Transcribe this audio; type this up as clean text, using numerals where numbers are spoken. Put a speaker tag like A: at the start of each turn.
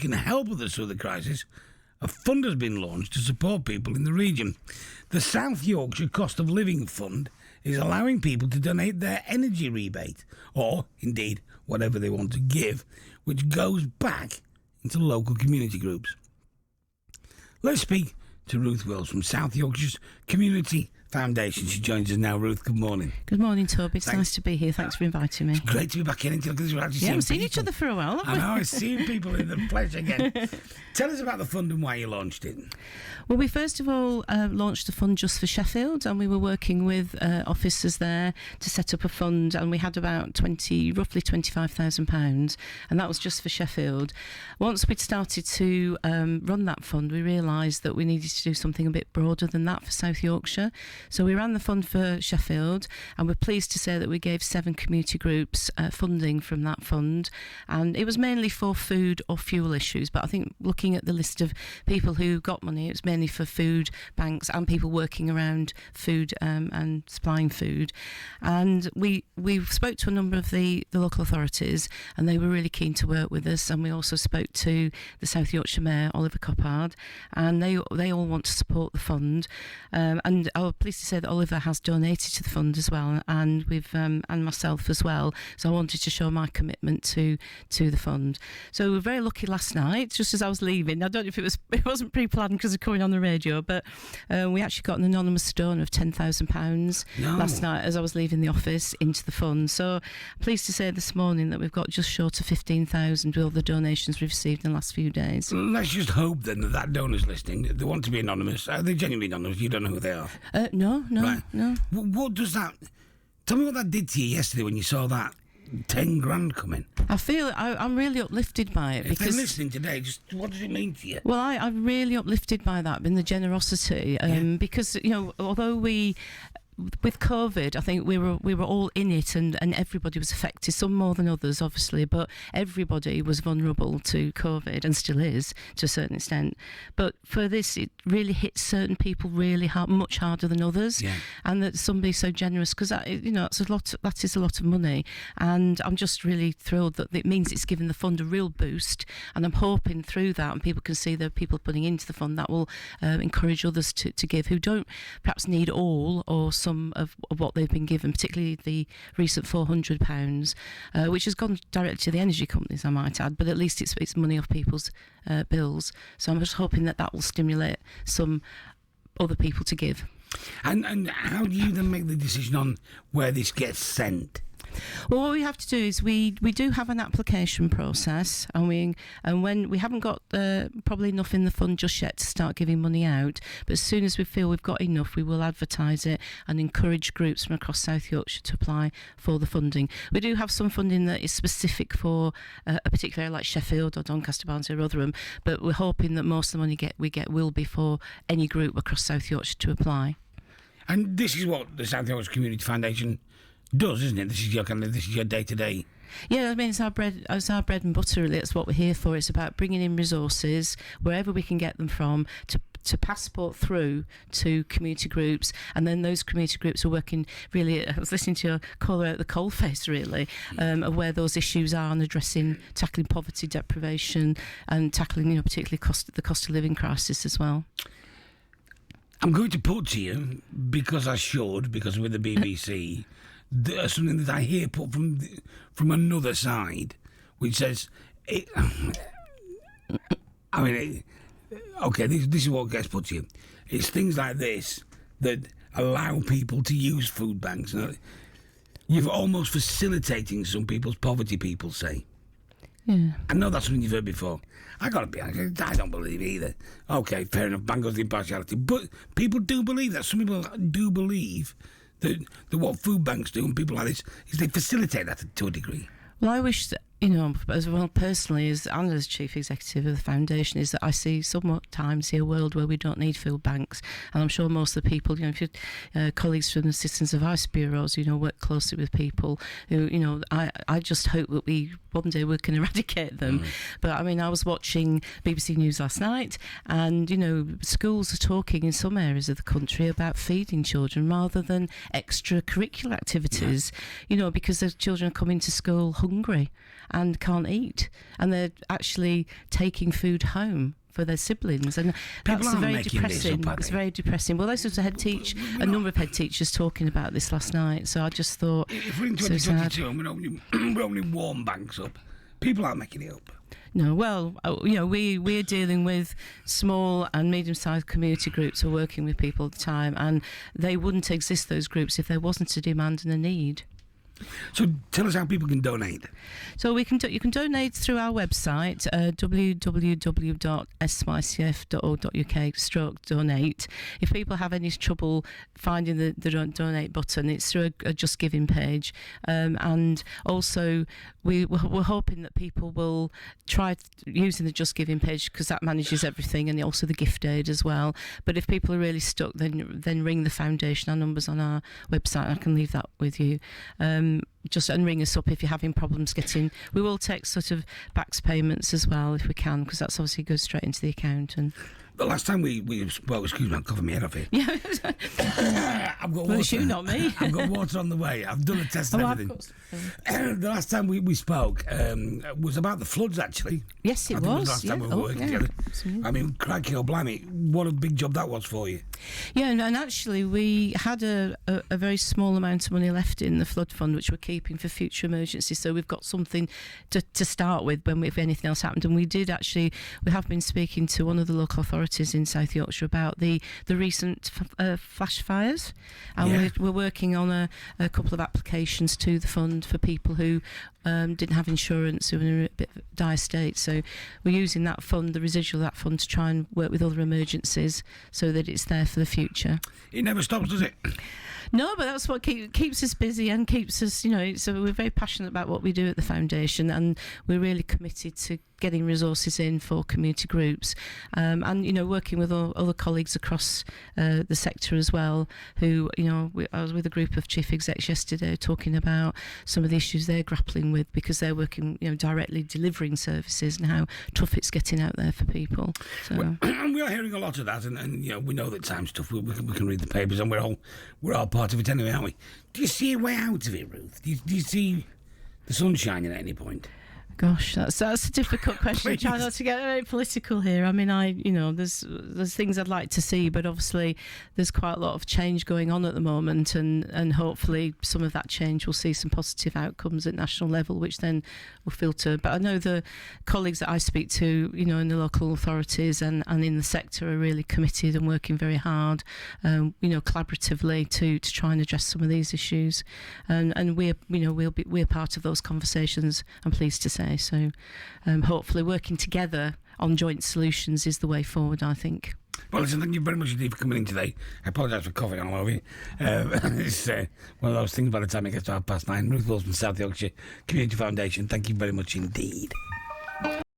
A: can help others through the crisis, a fund has been launched to support people in the region. The South Yorkshire Cost of Living Fund is allowing people to donate their energy rebate, or indeed whatever they want to give, which goes back into local community groups. Let's speak to Ruth Willis from South Yorkshire's Community Foundation. She joins us now. Ruth, good morning.
B: Good morning, Toby. It's nice to be here. Thanks for inviting me.
A: It's great to be back in. Because we've actually
B: haven't seen each other for a while, have we?
A: I know, I've seen people in the flesh again. Tell us about the fund and why you launched it.
B: Well, we first of all launched a fund just for Sheffield, and we were working with officers there to set up a fund, and we had about roughly £25,000, and that was just for Sheffield. Once we'd started to run that fund, we realised that we needed to do something a bit broader than that for South Yorkshire. So we ran the fund for Sheffield, and we're pleased to say that we gave 7 community groups funding from that fund, and it was mainly for food or fuel issues. But I think looking at the list of people who got money, it was mainly for food banks and people working around food and supplying food. And we spoke to a number of the local authorities, and they were really keen to work with us. And we also spoke to the South Yorkshire Mayor, Oliver Coppard, and they all want to support the fund. And I'm pleased to say that Oliver has donated to the fund as well, and and myself as well. So I wanted to show my commitment to the fund. So we were very lucky last night, just as I was leaving. I don't know if it wasn't pre-planned because of coming on the radio, but we actually got an anonymous donor of £10,000 last night as I was leaving the office into the fund. So I'm pleased to say this morning that we've got just short of 15,000 with all the donations we've received in the last few days.
A: Let's just hope then that donor's listening. They want to be anonymous. Are they genuinely anonymous? You don't know who they are?
B: No.
A: Right.
B: No.
A: What does that... Tell me what that did to you yesterday when you saw that 10 grand come in.
B: I feel I'm really uplifted by it.
A: If they're listening today, just what does it mean to you?
B: Well, I'm really uplifted by that, in the generosity, because, although with COVID, I think we were all in it, and everybody was affected, some more than others, obviously, but everybody was vulnerable to COVID and still is to a certain extent. But for this, it really hit certain people really hard, much harder than others, and that somebody so generous, because that is a lot of money, and I'm just really thrilled that it means it's given the fund a real boost, and I'm hoping through that, and people can see the people putting into the fund, that will encourage others to give who don't perhaps need all or some of what they've been given, particularly the recent £400, which has gone directly to the energy companies, I might add, but at least it's money off people's bills. So I'm just hoping that will stimulate some other people to give. And
A: how do you then make the decision on where this gets sent?
B: Well, what we have to do is we do have an application process, and when we haven't got probably enough in the fund just yet to start giving money out, but as soon as we feel we've got enough, we will advertise it and encourage groups from across South Yorkshire to apply for the funding. We do have some funding that is specific for a particular area like Sheffield or Doncaster, Barnsley, Rotherham, but we're hoping that most of the money we get will be for any group across South Yorkshire to apply.
A: And this is what the South Yorkshire Community Foundation does, isn't it? This is your day-to-day.
B: Yeah, I mean, it's our bread and butter, really. That's what we're here for. It's about bringing in resources wherever we can get them from to passport through to community groups, and then those community groups are working really, I was listening to your caller out the coalface, really, of where those issues are, and tackling poverty, deprivation, and tackling, particularly the cost of living crisis as well.
A: I'm going to put to you, because with the BBC, something that I hear put from another side, which says, this is what gets put to you. It's things like this that allow people to use food banks. You're almost facilitating some people's poverty, people say.
B: Yeah.
A: I know that's something you've heard before. I got to be honest, I don't believe it either. Okay, fair enough, bang goes the impartiality. But people do believe that. Some people do believe that what food banks do and people like this is they facilitate that to a degree.
B: Well, I wish that, as well personally and as chief executive of the foundation, is that I sometimes see a world where we don't need food banks, and I'm sure most of the people, if you're colleagues from the Citizens Advice Bureaus, work closely with people who, I just hope that one day we can eradicate them. But I mean, I was watching BBC News last night, and schools are talking in some areas of the country about feeding children rather than extracurricular activities, because the children are coming to school hungry. and can't eat, and they're actually taking food home for their siblings, and
A: People
B: that's
A: aren't
B: very
A: making this
B: depressing.
A: up, are
B: It's
A: they?
B: very depressing. Well, this was a number of head teachers talking about this last night, so I just thought,
A: If we're in
B: so sad.
A: 2022 and we're opening warm banks up, people aren't making it up.
B: No, well, we're dealing with small and medium-sized community groups who are working with people all the time, and they wouldn't exist, those groups, if there wasn't a demand and a need.
A: So tell us how people can donate.
B: So you can donate through our website, www.sycf.org.uk/donate. If people have any trouble finding the donate button, it's through a Just Giving page, and also we're hoping that people will try using the Just Giving page, because that manages everything, and also the gift aid as well. But if people are really stuck, then ring the foundation. Our number's on our website. I can leave that with you. And ring us up if you're having problems getting. We will take sort of backs payments as well if we can, because that's obviously goes straight into the account. And
A: The last time we well, excuse me, I'm covering my head off here.
B: yeah,
A: I've got
B: well,
A: water.
B: it's you, not me.
A: I've got water on the way. I've done a test and everything. The last time we spoke was about the floods, actually.
B: Yes, it
A: I think
B: was.
A: the last time we were working together. I mean, crikey or blimey, what a big job that was for you.
B: Yeah, and actually we had a very small amount of money left in the flood fund, which we're keeping for future emergencies. So we've got something to start with if anything else happened. And we have been speaking to one of the local authorities in South Yorkshire about the recent flash fires, and we're working on a couple of applications to the fund for people who didn't have insurance, who were in a bit of a dire state. So we're using that fund, the residual of that fund, to try and work with other emergencies so that it's there for the future.
A: It never stops, does it?
B: No, but that's what keeps us busy and keeps us, so we're very passionate about what we do at the foundation, and we're really committed to getting resources in for community groups, and working with other colleagues across the sector as well, who, I was with a group of chief execs yesterday talking about some of the issues they're grappling with, because they're working, directly delivering services, and how tough it's getting out there for people. So.
A: We are hearing a lot of that, and we know that time's tough. We can read the papers, and we're all part of it anyway, aren't we? Do you see a way out of it, Ruth? Do you see the sun shining at any point?
B: Gosh, that's a difficult question. Try not to get very political here. I mean, there's things I'd like to see, but obviously there's quite a lot of change going on at the moment, and hopefully some of that change will see some positive outcomes at national level, which then will filter. But I know the colleagues that I speak to, in the local authorities and in the sector, are really committed and working very hard, collaboratively to try and address some of these issues, and we're part of those conversations, I'm pleased to say. So hopefully working together on joint solutions is the way forward, I think.
A: Well, listen, thank you very much indeed for coming in today. I apologise for coughing all over you. It's one of those things by the time it gets to 9:30. Ruth Willis from South Yorkshire Community Foundation, thank you very much indeed.